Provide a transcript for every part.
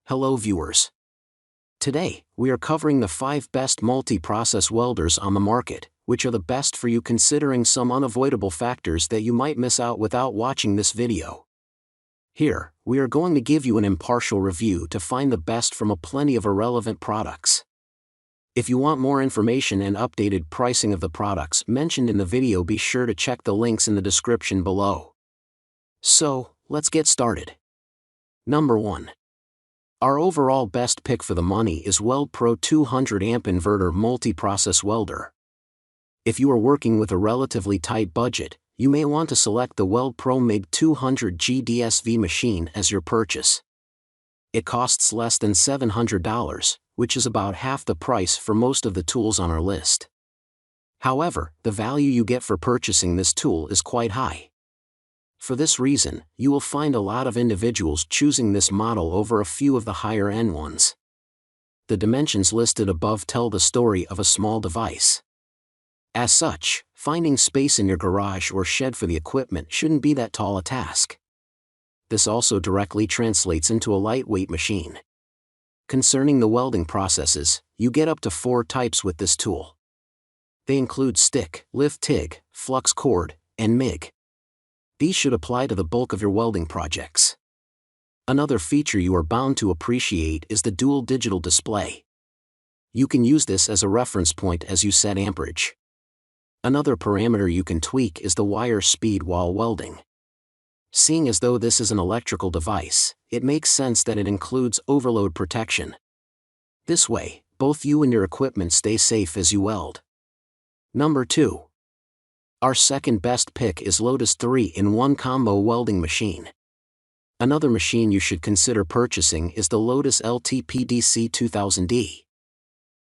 Hello viewers. Today, we are covering the 5 best multi-process welders on the market, which are the best for you considering some unavoidable factors that you might miss out without watching this video. Here, we are going to give you an impartial review to find the best from a plenty of irrelevant products. If you want more information and updated pricing of the products mentioned in the video, be sure to check the links in the description below. So, let's get started. Number 1. Our overall best pick for the money is Weldpro 200 amp inverter multi-process welder. If you are working with a relatively tight budget, you may want to select the Weldpro Mig200GDsv machine as your purchase. It costs less than $700, which is about half the price for most of the tools on our list. However, the value you get for purchasing this tool is quite high. For this reason, you will find a lot of individuals choosing this model over a few of the higher-end ones. The dimensions listed above tell the story of a small device. As such, finding space in your garage or shed for the equipment shouldn't be that tall a task. This also directly translates into a lightweight machine. Concerning the welding processes, you get up to 4 types with this tool. They include stick, lift TIG, flux cord, and MIG. These should apply to the bulk of your welding projects. Another feature you are bound to appreciate is the dual digital display. You can use this as a reference point as you set amperage. Another parameter you can tweak is the wire speed while welding. Seeing as though this is an electrical device, it makes sense that it includes overload protection. This way, both you and your equipment stay safe as you weld. Number 2. Our second best pick is LOTOS 3-in-1 combo welding machine. Another machine you should consider purchasing is the LOTOS LTPDC2000D.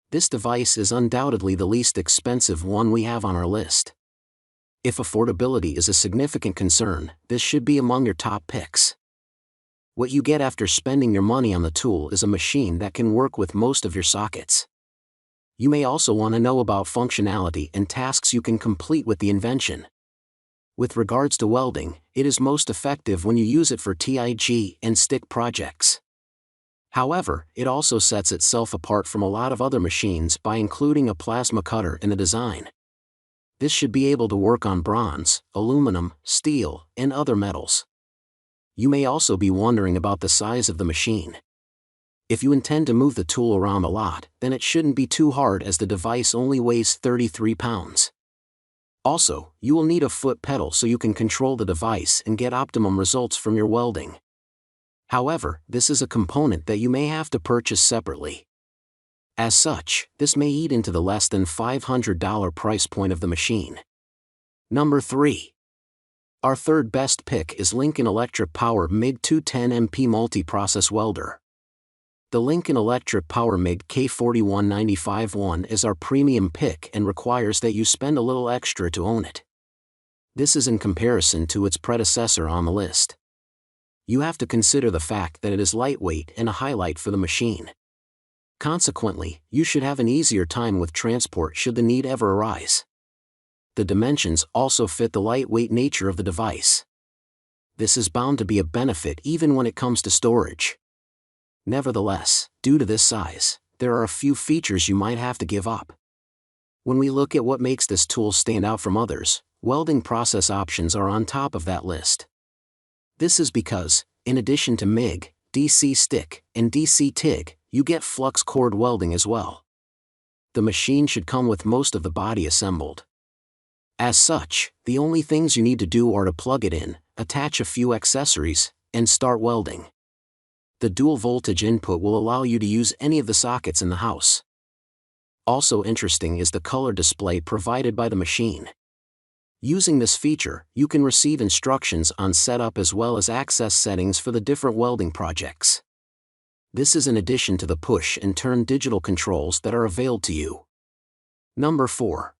This device is undoubtedly the least expensive one we have on our list. If affordability is a significant concern, this should be among your top picks. What you get after spending your money on the tool is a machine that can work with most of your sockets. You may also want to know about functionality and tasks you can complete with the invention. With regards to welding, it is most effective when you use it for TIG and stick projects. However, it also sets itself apart from a lot of other machines by including a plasma cutter in the design. This should be able to work on bronze, aluminum, steel, and other metals. You may also be wondering about the size of the machine. If you intend to move the tool around a lot, then it shouldn't be too hard as the device only weighs 33 pounds. Also, you will need a foot pedal so you can control the device and get optimum results from your welding. However, this is a component that you may have to purchase separately. As such, this may eat into the less than $500 price point of the machine. Number 3. Our third best pick is Lincoln Electric Power Mig210MP multi-process welder. The Lincoln Electric Power Mig K4195-1 is our premium pick and requires that you spend a little extra to own it. This is in comparison to its predecessor on the list. You have to consider the fact that it is lightweight and a highlight for the machine. Consequently, you should have an easier time with transport should the need ever arise. The dimensions also fit the lightweight nature of the device. This is bound to be a benefit even when it comes to storage. Nevertheless, due to this size, there are a few features you might have to give up. When we look at what makes this tool stand out from others, welding process options are on top of that list. This is because, in addition to MIG, DC stick, and DC TIG, you get flux cord welding as well. The machine should come with most of the body assembled. As such, the only things you need to do are to plug it in, attach a few accessories, and start welding. The dual voltage input will allow you to use any of the sockets in the house. Also interesting is the color display provided by the machine. Using this feature, you can receive instructions on setup as well as access settings for the different welding projects. This is in addition to the push and turn digital controls that are available to you. Number 4.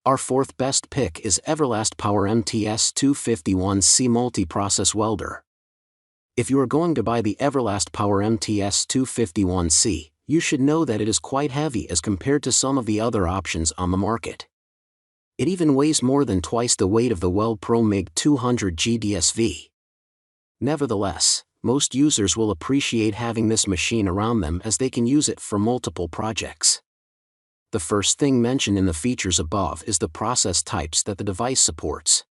Our fourth best pick is Everlast PowerMTS 251C multi-process welder. If you are going to buy the Everlast PowerMTS 251C, you should know that it is quite heavy as compared to some of the other options on the market. It even weighs more than twice the weight of the Weldpro Mig200GDsv. Nevertheless, most users will appreciate having this machine around them as they can use it for multiple projects. The first thing mentioned in the features above is the process types that the device supports.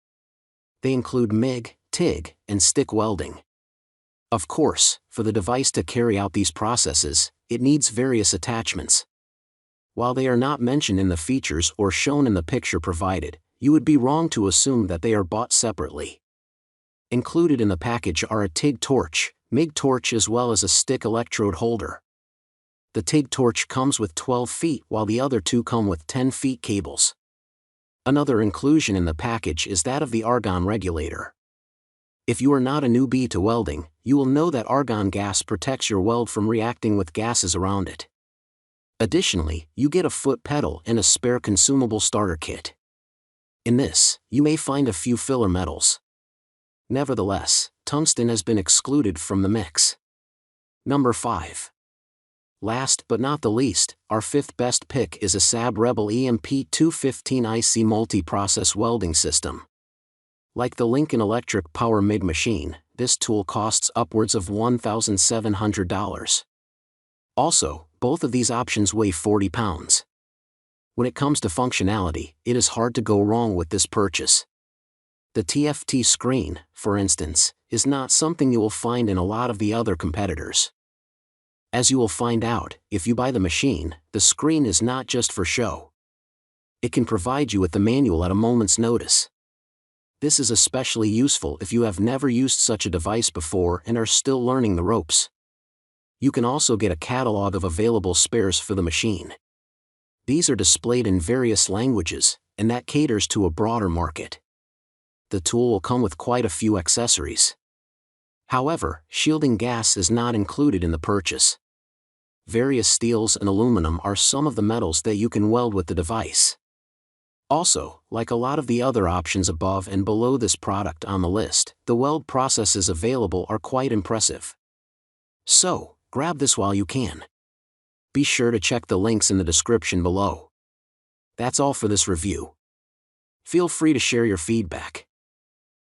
They include MIG, TIG, and stick welding. Of course, for the device to carry out these processes, it needs various attachments. While they are not mentioned in the features or shown in the picture provided, you would be wrong to assume that they are bought separately. Included in the package are a TIG torch, MIG torch as well as a stick electrode holder. The TIG torch comes with 12 feet while the other two come with 10 feet cables. Another inclusion in the package is that of the argon regulator. If you are not a newbie to welding, you will know that argon gas protects your weld from reacting with gases around it. Additionally, you get a foot pedal and a spare consumable starter kit. In this, you may find a few filler metals. Nevertheless, tungsten has been excluded from the mix. Number 5. Last but not the least, our fifth best pick is ESAB Rebel EMP215IC multi-process welding system. Like the Lincoln Electric Power MIG machine, this tool costs upwards of $1,700. Also, both of these options weigh 40 pounds. When it comes to functionality, it is hard to go wrong with this purchase. The TFT screen, for instance, is not something you will find in a lot of the other competitors. As you will find out, if you buy the machine, the screen is not just for show. It can provide you with the manual at a moment's notice. This is especially useful if you have never used such a device before and are still learning the ropes. You can also get a catalog of available spares for the machine. These are displayed in various languages, and that caters to a broader market. The tool will come with quite a few accessories. However, shielding gas is not included in the purchase. Various steels and aluminum are some of the metals that you can weld with the device. Also, like a lot of the other options above and below this product on the list, the weld processes available are quite impressive. So, grab this while you can. Be sure to check the links in the description below. That's all for this review. Feel free to share your feedback.